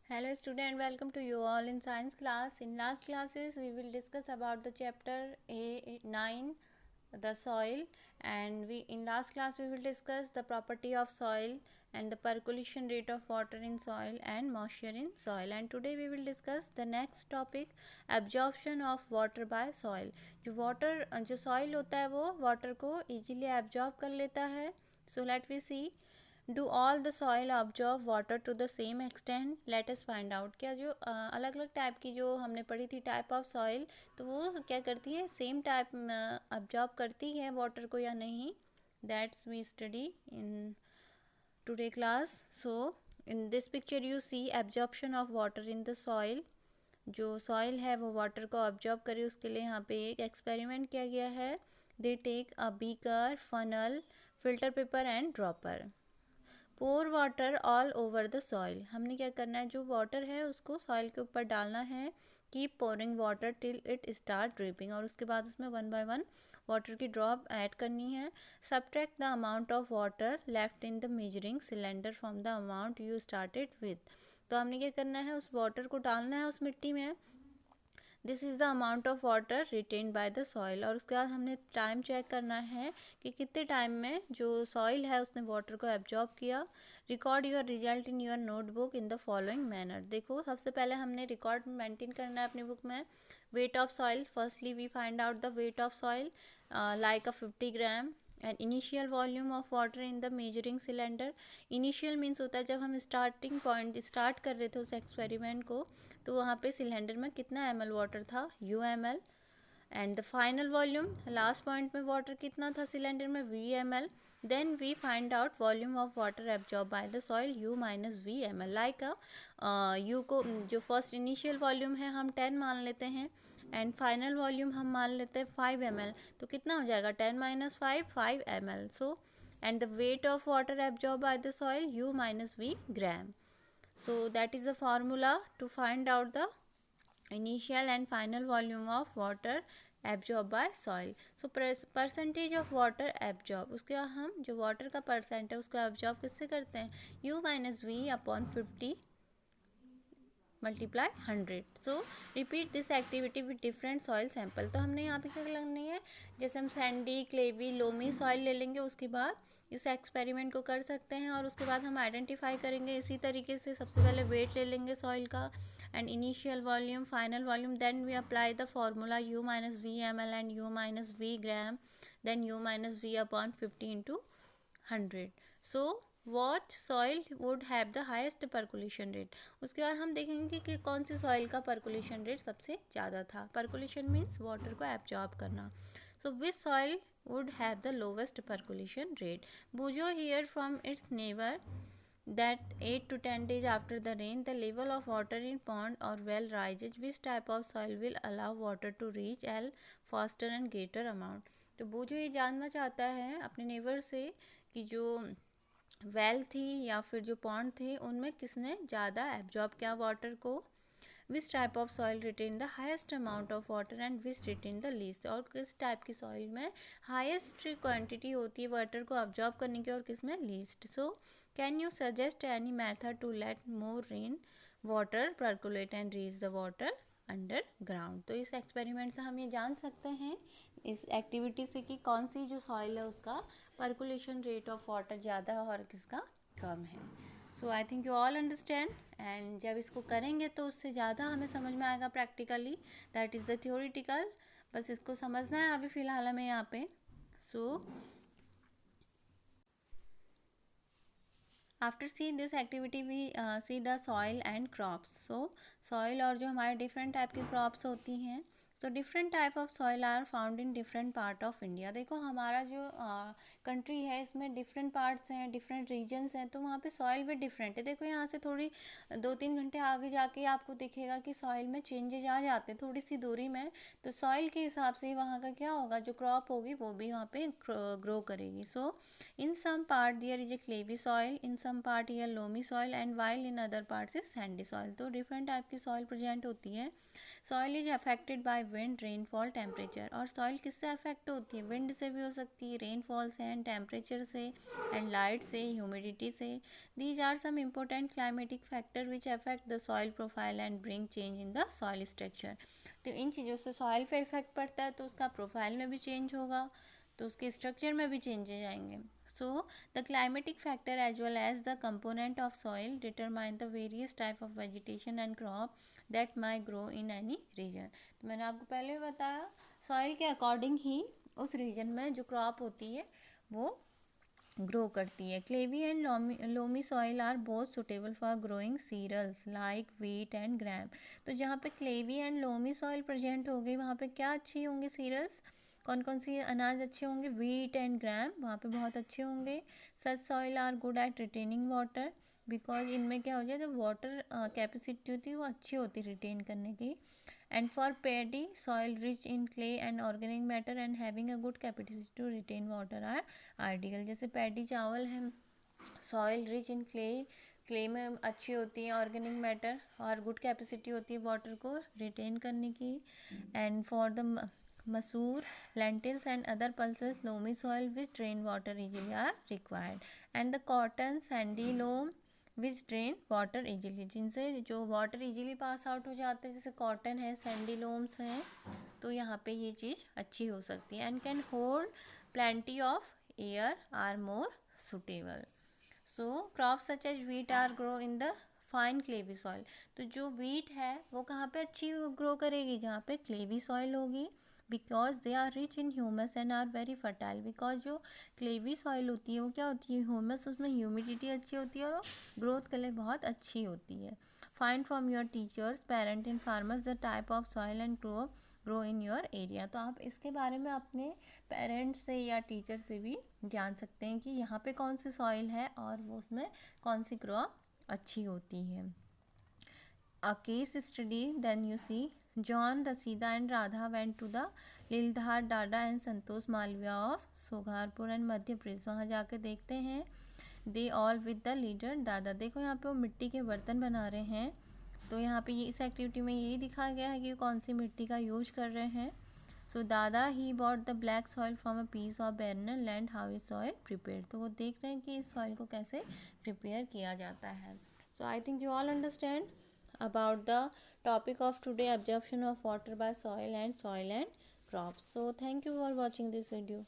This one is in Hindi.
Hello student, welcome to you all in science class. In last classes we will discuss about the chapter A9, the soil, and we in last class we will discuss the property of soil and the percolation rate of water in soil and moisture in soil. And today we will discuss the next topic, absorption of water by soil. जो soil होता है वो water को easily absorb कर लेता है. So let we see, do all the soil absorb water to the same extent. Let us find out. क्या जो अलग अलग टाइप की जो हमने पढ़ी थी टाइप ऑफ सॉइल, तो वो क्या करती है, सेम टाइप ऑब्जॉर्व करती है वाटर को या नहीं. That's we study in today class. So in this picture you see absorption of water in the soil. जो सॉइल है वो वाटर को ऑब्जॉर्व करे, उसके लिए यहाँ पे एक एक्सपेरिमेंट किया गया है. They take a beaker, funnel, filter paper and dropper. Pour water all over the soil. हमने क्या करना है, जो वाटर है उसको सॉइल के ऊपर डालना है. Keep pouring water till it start dripping. और उसके बाद उसमें 1 बाय 1 वाटर की ड्रॉप ऐड करनी है. Subtract the amount of water left in the measuring cylinder from the amount you started with. तो हमने क्या करना है, उस वाटर को डालना है उस मिट्टी में. This is the amount of water written by the soil. और उसके बाद हमने टाइम चेक करना है कि कितने टाइम में जो सॉइल है उसने वाटर को एब्जॉर्ब किया. Record your result in your notebook in the following manner. देखो, सबसे पहले हमने रिकॉर्ड मेंटेन करना है अपनी बुक में. Weight of soil. Firstly we find out the weight of soil like a 50 gram. And initial volume of water in the measuring cylinder. Initial means होता है जब हम स्टार्टिंग पॉइंट स्टार्ट कर रहे थे उस एक्सपेरिमेंट को, तो वहाँ पे सिलेंडर में कितना ml वाटर था, UML. And the final volume, last point में वाटर कितना था सिलेंडर में, VML. Then we find out volume of water absorb by the soil, U minus VML. Like U को जो फर्स्ट इनिशियल वॉल्यूम है हम 10 मान लेते हैं एंड फाइनल वॉल्यूम हम मान लेते हैं 5 ml. तो कितना हो जाएगा, 10 minus 5 ml. So and the weight of water absorb by the soil, U minus V gram. So that is the formula to find out the initial and final volume of water absorbed by soil. So percentage of water absorb, उसके बाद हम जो water का परसेंट है उसको absorb किससे करते हैं, U minus V upon 50 multiply 100. So repeat this activity with different soil sample. तो हमने यहाँ पे क्या करनी है, जैसे हम सैंडी, क्लेवी, लोमी सॉइल ले लेंगे, उसके बाद इस एक्सपेरिमेंट को कर सकते हैं. और उसके बाद हम आइडेंटिफाई करेंगे इसी तरीके से. सबसे पहले वेट ले लेंगे सॉइल का and initial volume, final volume. Then we apply the formula U minus VML and U minus V gram. Then U minus V upon 50 into 100. So which soil would have the highest percolation rate. उसके बाद हम देखेंगे कि कौन सी सॉइल का परकुलेशन रेट सबसे ज़्यादा था. परकुलेशन मीन्स वाटर को एब्जॉर्ब करना. So which soil would have the lowest percolation rate. Bujo heard from its neighbor that 8 to 10 days after the rain, the level of water in pond or well rises. Which type of soil will allow water to reach L faster and greater amount? तो बूझो ये जानना चाहता है अपने नेबर से कि जो वेल थी या फिर जो पॉन्ड थे उनमें किसने ज़्यादा एब्जॉर्ब किया वाटर को. Which type of soil retain the highest amount of water and which retain the least. और किस टाइप की सॉइल में हाइस्ट क्वांटिटी होती है वाटर को ऑब्जॉर्ब करने की और किस में least. So can you suggest any method to let more rain water percolate and reach the water underground. तो इस एक्सपेरिमेंट से हम ये जान सकते हैं इस एक्टिविटी से कि कौन सी जो सॉइल है उसका परकुलेशन रेट ऑफ वाटर ज़्यादा है और किसका कम है. So I think you all understand. And जब इसको करेंगे तो उससे ज़्यादा हमें समझ में आएगा practically. That is the theoretical. बस इसको समझना है अभी फ़िलहाल हमें यहाँ पे. So after see this activity we see the soil and crops. So soil और जो हमारे डिफरेंट टाइप की क्रॉप्स होती हैं. So different type of soil are found in different part of India. देखो हमारा जो कंट्री है इसमें डिफरेंट पार्ट्स हैं, डिफरेंट रीजन्स हैं, तो वहाँ पे सॉइल भी डिफरेंट है. देखो यहाँ से थोड़ी 2-3 घंटे आगे जाके आपको दिखेगा कि सॉइल में चेंजेज आ जाते हैं थोड़ी सी दूरी में. तो सॉइल के हिसाब से वहाँ का क्या होगा, जो क्रॉप होगी वो भी वहाँ पे ग्रो करेगी. सो in some part there is a clayey soil, in some part here loamy soil, and while in other parts is sandy soil. तो different type की soil present होती है. Soil is affected by wind, rainfall, temperature. और सॉइल किससे अफेक्ट होती है? विंड से भी हो सकती है, रेनफॉल से, एंड टेम्परेचर से, एंड लाइट से, ह्यूमिडिटी से। These are some important climatic factor which affect the soil profile and bring change in the soil structure. तो इन चीज़ों से सॉइल पे इफेक्ट पड़ता है, तो उसका प्रोफाइल में भी चेंज होगा, तो उसके स्ट्रक्चर में भी चेंजेस आएंगे। So the climatic factor as well as the component of soil determine the various type of vegetation and crop that may grow in any region. तो मैंने आपको पहले बताया, सॉइल के अकॉर्डिंग ही उस रीजन में जो क्रॉप होती है वो ग्रो करती है। Clayey and loamy soil are both suitable for growing cereals like wheat and gram. तो जहाँ पे clayey and loamy soil present होगी वहाँ पे क्या अच्छी होंगी सीरियल्स? कौन कौन सी अनाज अच्छे होंगे? व्हीट एंड ग्राम वहाँ पे बहुत अच्छे होंगे। Such soil are good at retaining water, because इनमें क्या हो जाए, जो वाटर कैपेसिटी होती है वो अच्छी होती है रिटेन करने की। And for paddy, soil rich in clay and organic matter and having a good capacity to retain water are ideal। जैसे पैडी चावल है, सॉइल रिच इन क्ले में अच्छी होती है, ऑर्गेनिक मैटर और गुड कैपेसिटी होती है वाटर को रिटेन करने की। And for the masoor, lentils and other pulses, loamy soil which drain water easily are required. And the cotton, sandy loam which drain water easily, जिनसे जो वाटर इजीली पास आउट हो जाते हैं, जैसे कॉटन है, सैंडी लोम्स हैं, तो यहाँ पे ये चीज़ अच्छी हो सकती है। And can hold plenty of air are more suitable. So crop such as wheat are grow in the fine clayey soil. तो जो व्हीट है वो कहाँ पे अच्छी ग्रो करेगी? जहाँ पे क्लेवी सॉइल होगी, because they are rich in humus and are very fertile. Because जो क्लेवी सॉइल होती है वो क्या होती है? ह्यूमस, उसमें ह्यूमिडिटी अच्छी होती है और ग्रोथ के लिए बहुत अच्छी होती है। Find from your teachers, parent and farmers the type of soil and grow in your area. तो आप इसके बारे में अपने पेरेंट्स से या टीचर से भी जान सकते हैं कि यहाँ पे कौन सी सॉइल है और वो उसमें कौन सी क्रॉप अच्छी होती है। A case study, then you see John, Rasida and Radha went to the Lildhar Dada and Santosh Malviya of Sogharpur and Madhya Pradesh. वहाँ जाकर देखते हैं they all with the leader Dada. देखो यहाँ पे वो मिट्टी के बर्तन बना रहे हैं, तो यहाँ पे ये इस एक्टिविटी में यही दिखाया गया है कि कौन सी मिट्टी का यूज कर रहे हैं। So Dada he bought the black soil from a piece of barren land, how is soil prepare. तो वो देख रहे हैं कि इस सॉइल को कैसे प्रिपेयर किया जाता है। So I think you all understand about the topic of today, absorption of water by soil and crops. So thank you for watching this video.